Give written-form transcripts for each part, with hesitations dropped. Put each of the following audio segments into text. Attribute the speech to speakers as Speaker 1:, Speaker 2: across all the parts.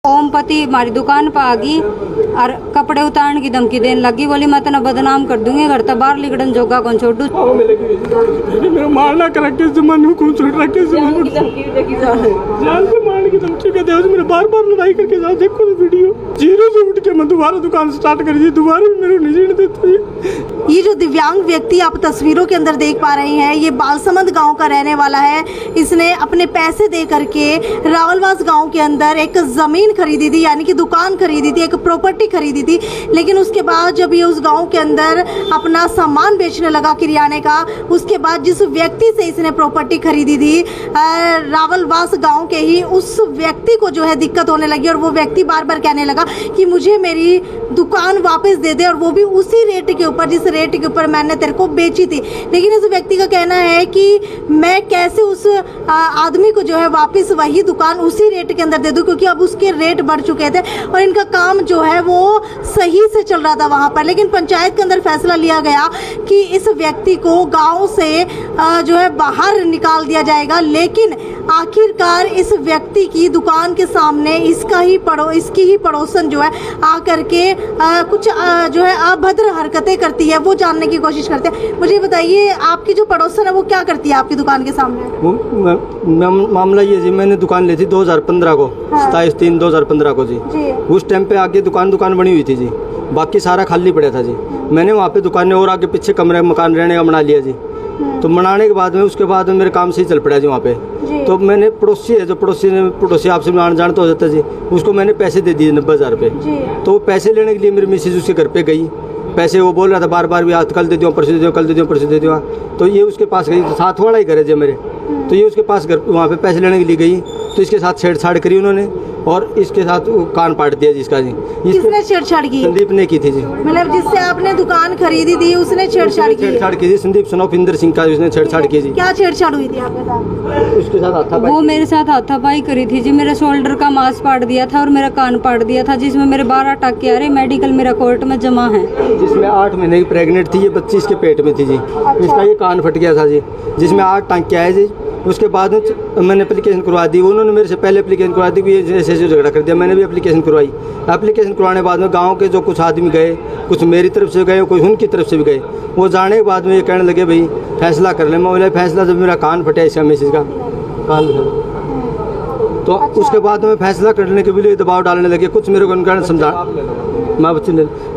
Speaker 1: ओमपति हमारी दुकान पर आ गई और कपड़े उतारने की धमकी देने लगी। बोली मैं तना बदनाम कर दूंगी, घर तक बाहर लिगड़न जोगा कौन छोड़ू।
Speaker 2: मेरा मारना करा के जमाने को छोड़ रहा के जमाने जान से मारने की धमकी के दे। मेरे बार-बार लड़ाई करके जा देखो तो वीडियो जीरो से उठ के मैं दोबारा दुकान स्टार्ट कर दी, दोबारा भी मेरे नहीं देते।
Speaker 3: ये जो दिव्यांग व्यक्ति आप तस्वीरों के अंदर देख पा रहे हैं, ये बालसमंद गांव का रहने वाला है। इसने अपने पैसे दे करके रावलवास गांव के अंदर एक ज़मीन खरीदी थी, यानी कि दुकान खरीदी थी, एक प्रॉपर्टी खरीदी थी। लेकिन उसके बाद जब ये उस गांव के अंदर अपना सामान बेचने लगा किराने का, उसके बाद जिस व्यक्ति से इसने प्रॉपर्टी खरीदी थी रावलवास गाँव के ही, उस व्यक्ति को जो है दिक्कत होने लगी और वो व्यक्ति बार बार कहने लगा कि मुझे मेरी दुकान वापस दे दे, और वो भी उसी रेट के ऊपर जिस रेट के ऊपर मैंने तेरे को बेची थी। लेकिन इस व्यक्ति का कहना है कि मैं कैसे उस आदमी को जो है वापस वही दुकान उसी रेट के अंदर दे दूं, क्योंकि अब उसके रेट बढ़ चुके थे और इनका काम जो है वो सही से चल रहा था वहाँ पर। लेकिन पंचायत के अंदर फैसला लिया गया कि इस व्यक्ति को गाँव से जो है बाहर निकाल दिया जाएगा। लेकिन आखिरकार इस व्यक्ति की दुकान के सामने इसकी ही पड़ोसन जो है आकर के कुछ जो है अभद्र हरकतें करती है, वो जानने की कोशिश करते हैं। मुझे बताइए, आपकी जो पड़ोसन है वो क्या करती है आपकी दुकान के सामने?
Speaker 2: मामला ये जी, मैंने दुकान ली थी 2015 को, 27/3/2015 को जी। उस टाइम पे आगे दुकान बनी हुई थी जी, बाकी सारा खाली पड़ा था जी। मैंने वहाँ पे दुकानें और आगे पीछे कमरे मकान रहने का बना लिया जी। तो बनाने के बाद में उसके बाद में मेरे काम से ही चल पड़ा जी वहाँ पे। तो मैंने पड़ोसी है, जो पड़ोसी आपसे आन जान तो हो जाता जी, उसको मैंने पैसे दे दिए 90,000 रुपये। तो वो पैसे लेने के लिए मेरी मिसेज उसके घर पे गई, पैसे वो बोल रहा था बार भी, आज कल दे दो, परसों दे दो, कल दे दो, परसों दे दो। तो ये उसके पास गई, साथ वाला ही घर है जी मेरे। तो ये उसके पास घर वहाँ पे पैसे लेने के लिए गई, तो इसके साथ छेड़छाड़ करी उन्होंने और इसके साथ कान पाट दिया जिसका जी।
Speaker 3: किसने छेड़छाड़ की?
Speaker 2: संदीप ने की थी जी।
Speaker 3: मतलब जिससे आपने दुकान खरीदी थी उसने छेड़छाड़ की
Speaker 2: थी। संदीप सनोफिंदर सिंह का उसने छेड़छाड़ की जी।
Speaker 3: क्या छेड़छाड़ हुई थी आपके साथ?
Speaker 2: उसके साथ हाथापाई,
Speaker 1: वो मेरे साथ हाथापाई करी थी जी। मेरे शोल्डर का मांस पाट दिया था और मेरा कान पाट दिया था, जिसमें मेरे 12 टाँके आ रहे। मेडिकल मेरा कोर्ट में जमा है,
Speaker 2: जिसमें 8 महीने की प्रेग्नेंट थी, ये बच्ची इसके पेट में थी जी। इसका ये कान फट गया था जी, जिसमें 8 टाँके आए जी। उसके बाद मैंने एप्लीकेशन करवा दी, उन्होंने मेरे से पहले एप्लीकेशन करवा दी कि ये ऐसे झगड़ा कर दिया। मैंने भी एप्लीकेशन करवाई। एप्लीकेशन करवाने के बाद में गांव के जो कुछ आदमी गए, कुछ मेरी तरफ से गए, कुछ उनकी तरफ से भी गए। वो जाने के बाद में ये कहने लगे भाई फैसला कर ले। मैं बोला फैसला, जब मेरा कान फटा इसका मैसेज का कान फटा, तो उसके बाद में फैसला करने के लिए दबाव डालने लगे। कुछ मेरे को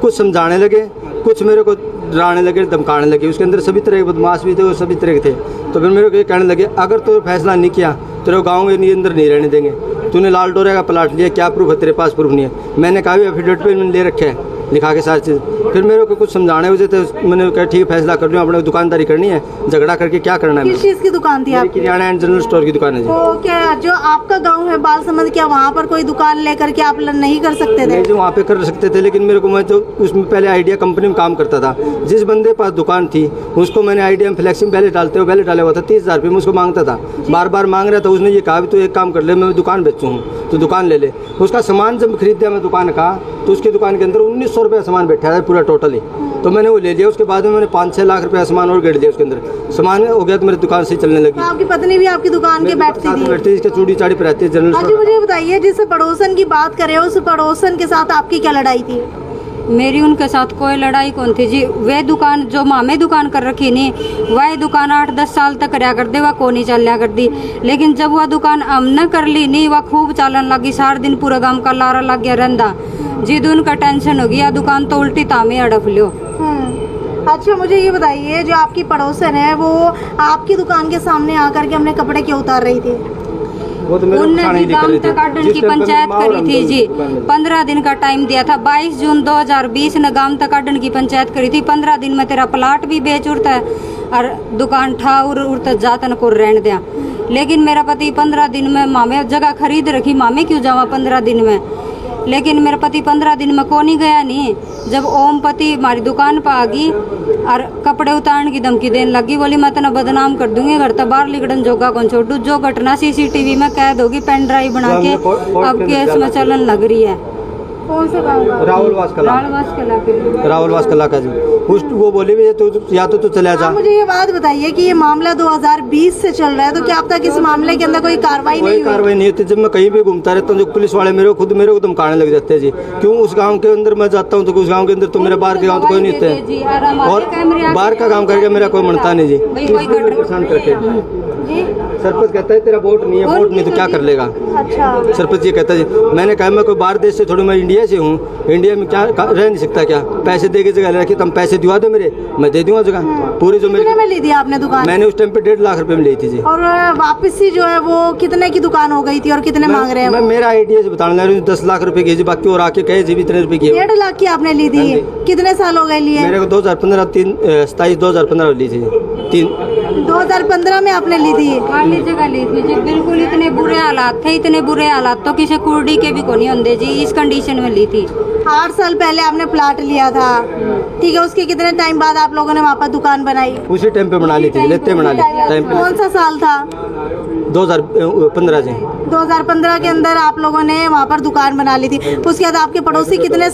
Speaker 2: कुछ समझाने लगे, कुछ मेरे को डराने लगे, धमकाने लगे। उसके अंदर सभी तरह के बदमाश भी थे और सभी तरह के थे। तो फिर मेरे को ये कहने लगे अगर तो फैसला नहीं किया तेरे गाँव के अंदर नहीं रहने देंगे। तूने लाल डोरे का प्लाट लिया, क्या प्रूफ है तेरे पास? प्रूफ नहीं है। मैंने कहा एफिडेविट पे मैंने ले रखे है लिखा के सारी चीज़। फिर मेरे को कुछ समझाने वजह थे, मैंने कहा ठीक है फैसला कर लूँ, अपने दुकानदारी करनी है, झगड़ा करके क्या करना है।
Speaker 3: किस चीज़ की दुकान थी आपकी?
Speaker 2: किराना एंड जनरल स्टोर की दुकान है जी।
Speaker 3: तो क्या जो आपका गांव है बालसमंद, क्या वहाँ पर कोई दुकान लेकर के आप नहीं कर सकते थे?
Speaker 2: जो वहाँ पे कर सकते थे, लेकिन मेरे को, मैं तो उसमें पहले आइडिया कंपनी में काम करता था। जिस बंदे के पास दुकान थी उसको मैंने आइडिया में फ्लैक्सी में पहले डाला हुआ था। 30,000 रुपये मैं उसको मांगता था, बार मांग रहा था। उसने ये कहा भी तो एक काम कर ले, मैं दुकान बेचूँ तो दुकान ले ले। उसका सामान जब खरीद दिया मैं दुकान का, तो उसकी दुकान के अंदर 1900 रुपये सामान बैठा था पूरा टोटली। तो मैंने वो ले लिया। उसके बाद में मैंने 5-6 लाख रुपया सामान और गिर दिया उसके अंदर। सामान हो गया तो मेरी दुकान से चलने लगी।
Speaker 3: आपकी पत्नी भी आपकी दुकान के बैठती थी?
Speaker 2: इसके चूड़ी चाड़ी पर रहती है जनरल।
Speaker 3: अच्छा, मुझे बताइए, जिस पड़ोसन की बात करें उस पड़ोसन के साथ आपकी क्या लड़ाई थी?
Speaker 1: मेरी उनके साथ कोई लड़ाई कौन थी जी। वे दुकान जो मामे दुकान कर रखी नहीं, वह दुकान 8-10 साल तक करया कर दे, वह को नहीं चलिया कर दी। लेकिन जब वह दुकान हमने कर ली नहीं, वह खूब चालन लगी। सारा दिन पूरा गांव का लारा लग गया रंदा। जिद उनका टेंशन हो गया, दुकान तो उल्टी तामे अड़फ लियो।
Speaker 3: अच्छा, मुझे ये बताइए, जो आपकी पड़ोसन है वो आपकी दुकान के सामने आकर के हमने कपड़े क्यों उतार रही थी?
Speaker 1: उन्होंने गांव तक काटने की पंचायत करी थी जी। 15 दिन का टाइम दिया था। 22 जून 2020 ने गांव तक काटने की पंचायत करी थी। 15 दिन में तेरा प्लाट भी बेच उड़ता है और दुकान ठा उड़ता जातन को रहने दिया। लेकिन मेरा पति 15 दिन में, मामे जगह खरीद रखी, मामे क्यों जावा 15 दिन में। लेकिन मेरा पति 15 दिन में को नहीं गया नहीं। जब ओमपति हमारी दुकान पर आ गई और कपड़े उतारने की धमकी देने लगी। बोली मैं तना बदनाम कर दूंगी, घर तक बाहर लिगड़न जोगा कौन छोड़ू। जो घटना CCTV में कैद होगी, पेन ड्राइव बना के अब केस में चलन लग रही है।
Speaker 3: कौन से गाँव?
Speaker 2: रावलवास कला का जी। उस वो बोले भी तो या तो चला जा।
Speaker 3: आप मुझे ये बात बताइए कि ये मामला 2020 से चल रहा है, तो क्या अब तक इस मामले के अंदर कोई कार्रवाई नहीं हुई?
Speaker 2: कार्रवाई नहीं होती। जब मैं कहीं भी घूमता रहता हूँ, जो पुलिस वाले मेरे को धमकाने लग जाते हैं जी। क्यों उस गांव के अंदर मैं जाता हूँ तो उस गांव के अंदर तो मेरे बाहर के गांव तो कोई नहीं होते हैं, और बाहर का काम करके मेरा कोई मनता नहीं जी। परेशान करके सरपंच कहता है तेरा वोट नहीं है, वोट नहीं तो क्या कर लेगा।
Speaker 3: अच्छा,
Speaker 2: सरपंच ये कहता है जी। मैंने कहा मैं कोई बाहर देश से थोड़ी, मैं इंडिया से हूँ, इंडिया में क्या रह नहीं सकता क्या? पैसे दे के जगह रखी, तुम पैसे दिवा दो मेरे, मैं दे दूंगा जगह पूरी। जो
Speaker 3: कितने में ली थी आपने दुकान?
Speaker 2: मैंने उस टाइम पे 1.5 लाख रुपए में ली थी जी।
Speaker 3: और वापसी जो है वो कितने की दुकान हो गई थी और कितने मांग रहे हैं?
Speaker 2: मैं मेरा आइडिया से बताने लगा 10 लाख रुपए की जी, बाकी और आके कहे जी भी इतने रुपए की।
Speaker 3: 1.5 लाख की आपने ली थी? कितने साल हो गए लिए?
Speaker 2: मेरे को 2015 ली थी
Speaker 3: 2015 में आपने ली थी?
Speaker 1: खाली जगह ली थी जी, बिल्कुल इतने बुरे हालात थे, इतने बुरे हालात तो किसी कुर्डी के भी को नहीं होंगे जी, इस कंडीशन में ली थी।
Speaker 3: 8 साल पहले आपने प्लाट लिया था, ठीक है। उसके कितने टाइम बाद आप लोगों ने वहाँ पर दुकान बनाई?
Speaker 2: उसी टाइम पे बना ली थी, लेते बना ली टाइम पे।
Speaker 3: कौन सा साल था?
Speaker 2: 2015 से।
Speaker 3: 2015 के अंदर आप लोगों ने वहाँ पर दुकान बना ली थी। उसके बाद आपके पड़ोसी कितने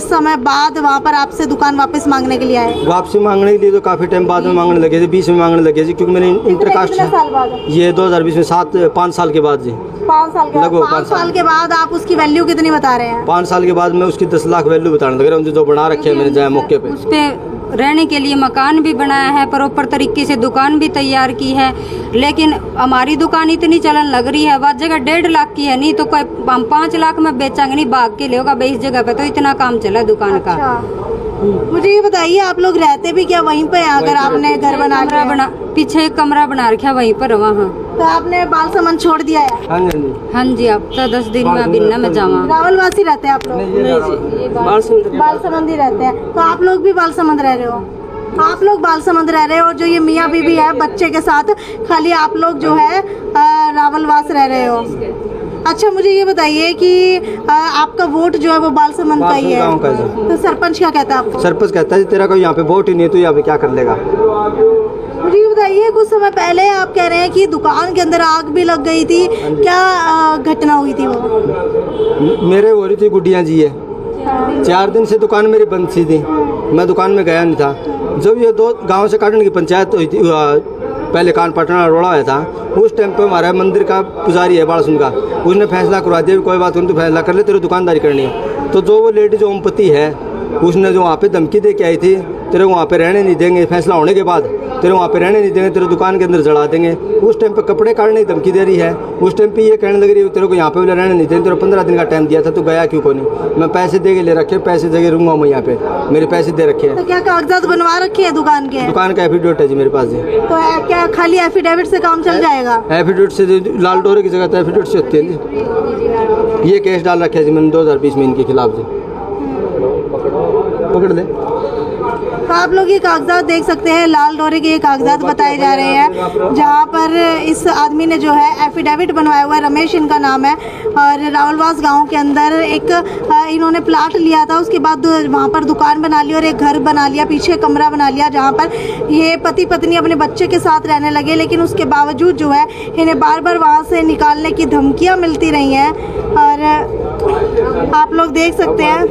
Speaker 3: समय बाद वहाँ पर आपसे दुकान वापस मांगने के लिए आए?
Speaker 2: वापसी मांगने के लिए तो काफी टाइम बाद में मांगने लगे थे, 20 में मांगने लगे जी, क्योंकि मैंने इंटरकास्ट
Speaker 3: साल बाद?
Speaker 2: ये 2020 में 5 साल के बाद जी।
Speaker 3: 5 साल के बाद?
Speaker 2: लगभग
Speaker 3: 5 साल के बाद आप उसकी वैल्यू कितनी बता रहे हैं?
Speaker 2: 5 साल के बाद मैं उसकी 10 लाख वैल्यू बताने लग रहा हूँ, जो बना रखे हैं मैंने जाए मौके पे।
Speaker 1: उस पे रहने के लिए मकान भी बनाया है, प्रॉपर तरीके से दुकान भी तैयार की है, लेकिन हमारी दुकान इतनी चलन लग रही है, वह जगह 1.5 लाख की है, नहीं तो कोई हम 5 लाख में बेचेंगे नहीं, भाग के लेगा भाई। इस जगह पे तो इतना काम चला दुकान का।
Speaker 3: मुझे ये बताइए आप लोग रहते भी क्या वहीं पे? अगर आपने घर बना
Speaker 1: पीछे एक कमरा बना रखा वहीं पर, वहाँ
Speaker 3: तो आपने बाल समन छोड़ दिया है?
Speaker 2: हाँ जी
Speaker 1: हाँ जी। अब तो 10 दिन में अभी न मैं जावा।
Speaker 3: रावलवासी रहते हैं आप लोग? बाल समंदी रहते हैं। तो आप लोग भी बाल समंद रह रहे हो? आप लोग बाल समंद रह रहे हो, और जो ये मियाँ बीबी है बच्चे के साथ, खाली आप लोग जो है रावलवास रह रहे हो। अच्छा, मुझे ये बताइए कि आपका वोट जो है वो बाल समंद का ही है, तो सरपंच क्या कहता है आपको?
Speaker 2: सरपंच कहता है तेरा कोई यहाँ पे वोट ही नहीं है, तो यहाँ पे क्या कर लेगा।
Speaker 3: मुझे ये बताइए, कुछ समय पहले आप कह रहे हैं कि दुकान के अंदर आग भी लग गई थी, क्या घटना हुई थी वो?
Speaker 2: मेरे हो रही थी गुड्डियाँ जी है, 4 दिन से दुकान मेरी बंद सी थी, मैं दुकान में गया नहीं था। जब ये 2 गांव से काटने की पंचायत हुई थी, पहले कान पटना रोड़ा हुआ था, उस टाइम पे हमारा मंदिर का पुजारी है बालसुन का, उसने फैसला करवा दिया कोई बात नहीं, तो फैसला कर ले, तेरे दुकानदारी करनी है। तो जो वो लेडी जो ओमपति है, उसने जो वहाँ पे धमकी दे के आई थी, तेरे वहाँ पे रहने नहीं देंगे, फैसला होने के बाद तेरे वहाँ पे रहने नहीं देंगे, तेरे दुकान के अंदर जला देंगे। उस टाइम पे कपड़े काटने की धमकी दे रही है, उस टाइम पे ये कहने लग रही है तेरे को यहाँ पे रहने नहीं देंगे, तेरे 15 दिन का टाइम दिया था, तो गया क्यों को नहीं? मैं पैसे दे के ले रखे, पैसे दे के रहूँगा मैं यहाँ पे, मेरे पैसे दे रखे हैं।
Speaker 3: तो क्या कागजात बनवा रखे हैं दुकान के?
Speaker 2: दुकान का एफिडेविट है जी मेरे पास जी।
Speaker 3: तो क्या खाली एफिडेविट से काम चल जाएगा?
Speaker 2: एफिडेविट से लाल डोरे की जगह तो एफिडेविट से होती है जी। ये केस डाल रखे है जी मैंने 2020 में इनके खिलाफ जी। पकड़ ले।
Speaker 3: तो आप लोग ये कागजात देख सकते हैं, लाल डोरे के ये कागजात बताए जा रहे हैं, जहाँ पर इस आदमी ने जो है एफिडेविट बनवाया हुआ है, रमेश इनका नाम है, और रावलवास गांव के अंदर एक इन्होंने प्लाट लिया था, उसके बाद वहाँ पर दुकान बना ली और एक घर बना लिया, पीछे कमरा बना लिया, जहाँ पर ये पति पत्नी अपने बच्चे के साथ रहने लगे। लेकिन उसके बावजूद जो है इन्हें बार बार वहाँ से निकालने की धमकियाँ मिलती रही हैं, और आप लोग देख सकते हैं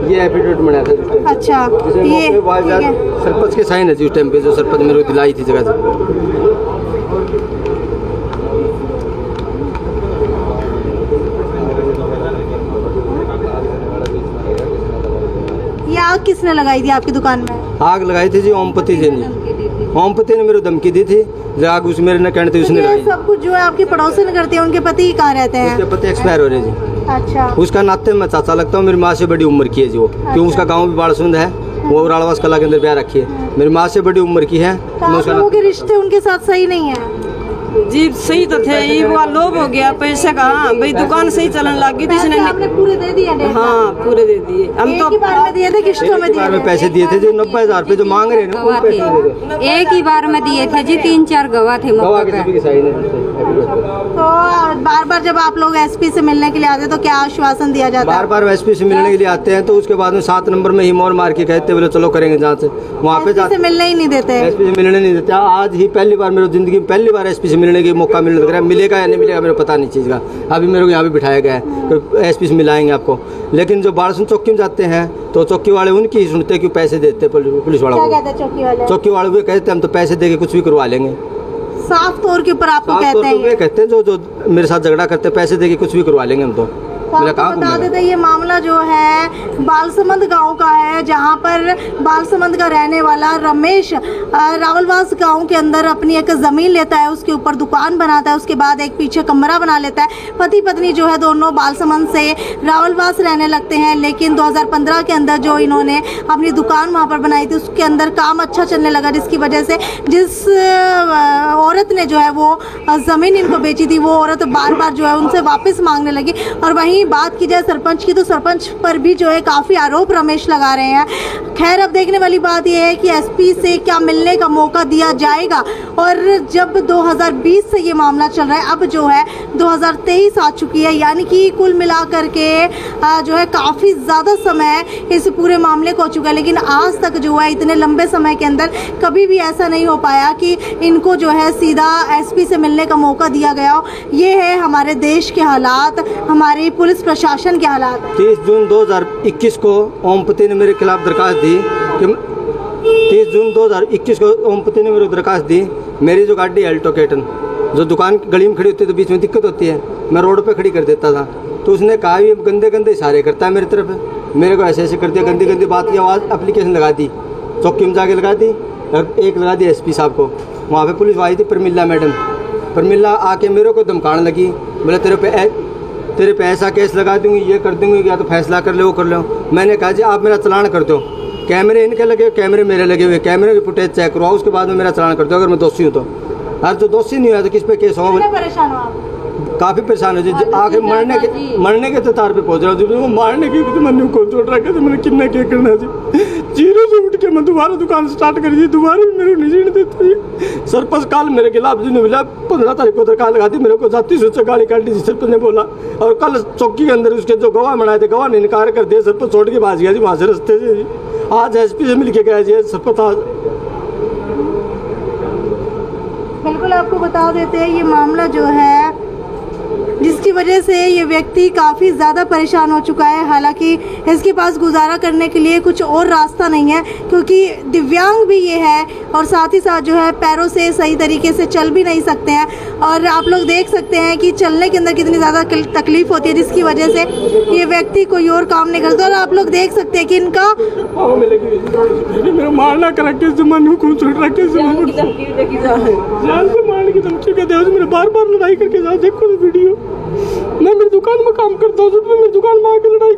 Speaker 2: ये एफिडेविट बनाया था।
Speaker 3: अच्छा, ये ठीक है।
Speaker 2: सरपंच के साइन है जी उस टाइम पे, जो सरपंच मेरे को दिलाई थी जगह से।
Speaker 3: ये आग किसने लगाई थी आपकी दुकान में?
Speaker 2: आग लगाई थी जी ओमपति जी ने। ओमपति ने मेरे को धमकी दी थी, आग उस मेरे ने कहने थे उसने लगाई।
Speaker 3: सब कुछ जो है आपकी पड़ोसन करते हैं, उनके पति कहाँ रहते हैं?
Speaker 2: उसके पति एक्सपायर हो रहे जी।
Speaker 3: अच्छा।
Speaker 2: उसका नाते मैं चाचा लगता हूँ, मेरी माँ से बड़ी उम्र की है जी वो, क्यों उसका गाँव भी बाड़सुंद है, वो रावलवास कला के अंदर ब्याह रखी है, मेरी माँ से बड़ी उम्र की है।
Speaker 3: तो आप लोगों के रिश्ते उनके साथ सही नहीं है?
Speaker 4: जी सही तो थे, ये वो लोभ हो गया पैसे का। भाई दुकान सही चलन लगी थी, इसने
Speaker 3: आपने पूरे दे दिए?
Speaker 4: हाँ पूरे दे दिए हम
Speaker 3: एक
Speaker 4: तो।
Speaker 3: ही बार में दिए थे, किश्तों में दिए थे?
Speaker 2: पैसे दिए थे जो 90,000 रुपए जो मांग रहे हैं ना, उन पैसे दे दे।
Speaker 1: एक ही बार में दिए थे जी, 3-4 गवाह थे
Speaker 2: गवाह
Speaker 1: मौके
Speaker 2: के
Speaker 1: पे।
Speaker 2: सभी के साइन है।
Speaker 3: तो बार बार जब आप लोग एसपी से मिलने के लिए आते हैं तो क्या आश्वासन दिया जाता है?
Speaker 2: बार बार एसपी से मिलने के लिए आते हैं तो उसके बाद में 7 नंबर में ही मोर मार के कहते बोले चलो करेंगे जांच। वहाँ पे
Speaker 3: एसपी से मिलने ही नहीं देते?
Speaker 2: एसपी से मिलने नहीं देते। आज ही पहली बार मेरी जिंदगी में पहली बार एसपी से मिलने की मौका मिलने लग रहा है। मिलेगा या नहीं मिलेगा मेरे को पता नहीं चीज़ का। अभी मेरे को यहाँ पे बिठाया गया है तो एसपी से मिलाएंगे आपको। लेकिन जो बारसन चौकी में जाते हैं तो चौकी वाले उनकी ही सुनते क्यों पैसे देते पुलिस वालों
Speaker 3: क्या
Speaker 2: को।
Speaker 3: कहते हैं चौकी वाले?
Speaker 2: चौकी वाले भी कहते हैं हम तो पैसे दे के कुछ भी करवा लेंगे।
Speaker 3: साफ तौर के ऊपर आपको
Speaker 2: साफ
Speaker 3: कहते
Speaker 2: तौर
Speaker 3: हैं
Speaker 2: पे वे कहते हैं जो मेरे साथ झगड़ा करते हैं पैसे दे के कुछ भी करवा लेंगे हम तो। मेरा
Speaker 3: आपको
Speaker 2: काम
Speaker 3: बता देते ये मामला जो है बालसमंद गांव का है, जहां पर बालसमंद का रहने वाला रमेश रावलवास गांव के अंदर अपनी एक ज़मीन लेता है, उसके ऊपर दुकान बनाता है, उसके बाद एक पीछे कमरा बना लेता है। पति पत्नी जो है दोनों बालसमंद से रावलवास रहने लगते हैं। लेकिन 2015 के अंदर जो इन्होंने अपनी दुकान वहाँ पर बनाई थी उसके अंदर काम अच्छा चलने लगा, जिसकी वजह से जिस औरत ने जो है वो ज़मीन इनको बेची थी वो औरत बार बार जो है उनसे वापस मांगने लगी। और वहीं बात की जाए सरपंच की तो सरपंच पर भी जो है काफ़ी आरोप रमेश लगा रहे हैं। खैर अब देखने वाली बात यह है कि एसपी से क्या मिलने का मौका दिया जाएगा। और जब 2020 से ये मामला चल रहा है, अब जो है 2023 आ चुकी है, यानी कि कुल मिलाकर के जो है काफ़ी ज़्यादा समय इस पूरे मामले को हो चुका है। लेकिन आज तक जो है इतने लंबे समय के अंदर कभी भी ऐसा नहीं हो पाया कि इनको जो है सीधा एसपी से मिलने का मौका दिया गया हो। ये है हमारे देश के हालात, हमारी पुलिस प्रशासन के हालात।
Speaker 2: 30 जून 2021 को ओमपति ने मेरे खिलाफ दरखास्त दी कि 30 जून 2021 को ओमपति ने मेरे को दरखास्त दी। मेरी जो गाड़ी अल्टो केटन जो दुकान गली में खड़ी होती है तो बीच में दिक्कत होती है, मैं रोड पे खड़ी कर देता था। तो उसने कहा ये गंदे गंदे इशारे करता है मेरी तरफ, मेरे को ऐसे ऐसे कर दिया, गंदी गंदी बात की आवाज़ एप्लीकेशन लगा दी, चौकी में जाके लगा दी, एक लगा दी एसपी साहब को। वहाँ पे पुलिस आई थी प्रमिला मैडम, प्रमिला आके मेरे को धमकाने लगी, बोले तेरे पे ऐसा केस लगा दूंगी, ये कर दूंगी, या तो फैसला कर ले वो कर लो। मैंने कहा जी आप मेरा चलान कर दो, कैमरे इनके लगे कैमरे मेरे लगे हुए, कैमरे की फुटेज चेक करवाओ, उसके बाद में मेरा चलान कर दो अगर मैं दोषी हूँ तो। अगर जो दोषी नहीं हुआ तो किस पे केस होगा।
Speaker 3: परेशान हो आप?
Speaker 2: काफ़ी परेशान हो जी, आखिर मरने के तो तार पे पहुंच रहा हूँ जी। वो मारने की तो मैंने को छोड़ रखा था, मैंने कितना क्या करना जी। जीरो से उठ के मैं दोबारा दुकान स्टार्ट करी थी, दोबारा भी मेरे को नहीं जीने देता जी। सरपंच काल मेरे खिलाफ जी ने मिला 15 तारीख को दरकार लगा दी, मेरे को जाती सोचा गाड़ी काट दी सरपंच ने बोला। और कल चौकी के अंदर उसके जो गवाह बनाए थे गवाह ने इनकार कर दिया, सरपंच छोड़ के भाग गया जी वहाँ से रस्ते से जी। आज एसपी से मिल के गया जी सरपंच। आज
Speaker 3: बिल्कुल आपको बता देते हैं ये मामला जो है जिसकी वजह से ये व्यक्ति काफ़ी ज़्यादा परेशान हो चुका है। हालांकि इसके पास गुजारा करने के लिए कुछ और रास्ता नहीं है, क्योंकि दिव्यांग भी ये है और साथ ही साथ जो है पैरों से सही तरीके से चल भी नहीं सकते हैं। और आप लोग देख सकते हैं कि चलने के अंदर कितनी ज़्यादा तकलीफ होती है, जिसकी वजह से ये व्यक्ति कोई और काम नहीं करता। और आप लोग देख सकते हैं कि इनका
Speaker 2: मारना करा के मेरे बार बार लड़ाई करके जाओ, देखो वीडियो। मैं मेरी दुकान में काम करता हूँ, मेरी दुकान में आके लड़ाई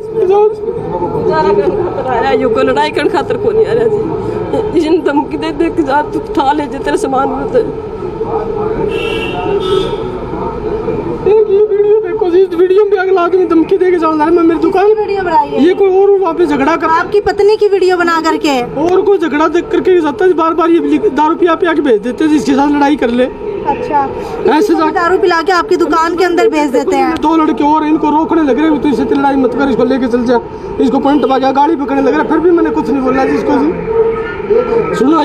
Speaker 4: को लड़ाई करने खातर को नहीं आ रहा जी। जिन धमकी दे दे के जा तू उठा ले तेरे सामान होते। ये वीडियो देखो जी, इस वीडियो में अगला आदमी धमकी दे के जाऊँ मैं मेरी दुकान
Speaker 3: वीडियो बनाई है।
Speaker 2: ये कोई और वहाँ पे झगड़ा कर
Speaker 3: आपकी पत्नी की वीडियो बना करके
Speaker 2: और कोई झगड़ा देख करके जाता है, बार बार ये दारू पिया पिया के भेज देते हैं जिसके साथ लड़ाई कर ले।
Speaker 3: अच्छा,
Speaker 2: ऐसे
Speaker 3: दारू पिला के आपकी दुकान के अंदर भेज देते हैं।
Speaker 2: 2 लड़के और इनको रोकने लग रहे, तो इससे लड़ाई मत कर, इसको लेके चल जा, इसको पॉइंट पा गया, गाड़ी पकड़ने लग रहा। फिर भी मैंने कुछ नहीं बोला जिसको सुना,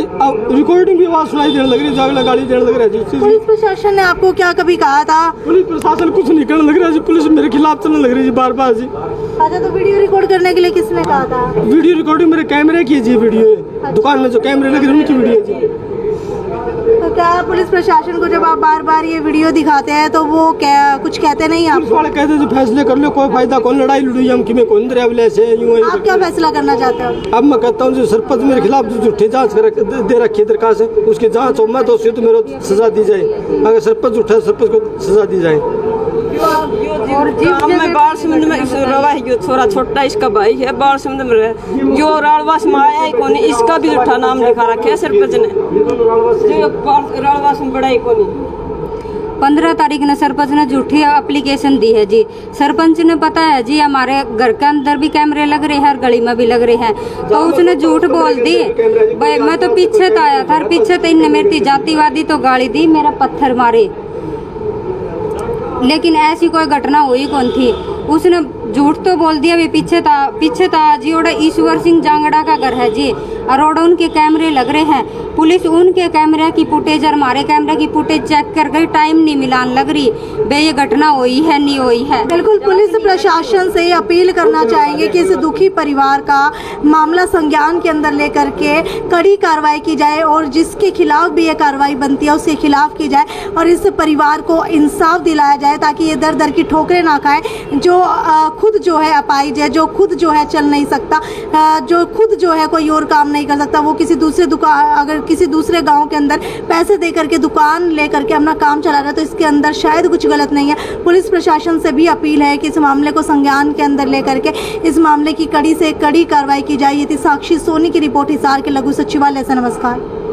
Speaker 2: रिकॉर्डिंग भी आवाज सुनाई देने लग रही, जागला गाड़ी देने लग रहा है।
Speaker 3: पुलिस प्रशासन ने आपको क्या कभी कहा था?
Speaker 2: पुलिस प्रशासन कुछ नहीं करने लग रहा जी, पुलिस मेरे खिलाफ चलने लग रही जी बार बार जी।
Speaker 3: अच्छा, तो वीडियो रिकॉर्ड करने के लिए किसने कहा था?
Speaker 2: वीडियो रिकॉर्डिंग मेरे कैमरे की जी, वीडियो दुकान में जो कैमरे लगे उनकी वीडियो जी।
Speaker 3: तो क्या पुलिस प्रशासन को जब आप बार बार ये वीडियो दिखाते हैं तो वो क्या कुछ कहते नहीं आप?
Speaker 2: पुलिस वाले कहते हैं फैसले कर लो, कोई फायदा कौन लड़ाई लड़ी हम कि मैं कौन से यूं।
Speaker 3: आप क्या फैसला करना चाहते हो?
Speaker 2: अब मैं कहता हूँ जो सरपंच मेरे खिलाफ जो झूठी जांच दे रखी है दरखास्त है, उसकी जांच हो, मैं दोषी तो मेरे को सजा दी जाए। अगर सरपंच उठा सरपंच को सजा दी जाए।
Speaker 4: मैं बाढ़ समुद्र में रवा है, जो थोड़ा छोटा इसका भाई है, बाढ़ समुद्र में रहे, जो राड़वास में आया है कौन, इसका भी झूठा नाम लिखा रखे है सरपंच ने, जो राड़वास में बड़ा है कौन।
Speaker 1: 15 तारीख ने सरपंच ने झूठी एप्लीकेशन दी है जी। सरपंच ने पता है जी हमारे घर के अंदर भी कैमरे लग रहे हैं और गली में भी लग रहे हैं, तो उसने झूठ बोल दी। भाई मैं तो पीछे तो आया था, पीछे तो इनने मेरी जातिवादी तो गाली दी, मेरा पत्थर मारे। लेकिन ऐसी कोई घटना हुई कौन थी। उसने झूठ तो बोल दिया भी पीछे था जी। और ईश्वर सिंह जांगड़ा का घर है जी, और उनके कैमरे लग रहे हैं। पुलिस उनके कैमरे की फुटेज और हमारे कैमरे की फुटेज चेक कर गई, टाइम नहीं मिलान लग रही बे ये घटना हुई है नहीं हुई है।
Speaker 3: बिल्कुल, पुलिस प्रशासन से अपील करना चाहेंगे कि इस दुखी परिवार का मामला संज्ञान के अंदर लेकर के कड़ी कार्रवाई की जाए और जिसके खिलाफ भी ये कार्रवाई बनती है उसके खिलाफ की जाए और इस परिवार को इंसाफ दिलाया जाए ताकि ये दर दर की ठोकरें ना खाए, जो खुद जो है अपाहिज है, जो खुद जो है चल नहीं सकता, जो खुद जो है कोई और काम नहीं कर सकता, वो किसी दूसरे दुकान अगर किसी दूसरे गांव के अंदर पैसे दे करके दुकान ले करके अपना काम चला रहा है तो इसके अंदर शायद कुछ गलत नहीं है। पुलिस प्रशासन से भी अपील है कि इस मामले को संज्ञान के अंदर लेकर के इस मामले की कड़ी से कड़ी कार्रवाई की जाए। ये थी साक्षी सोनी की रिपोर्ट हिसार के लघु सचिवालय से। नमस्कार।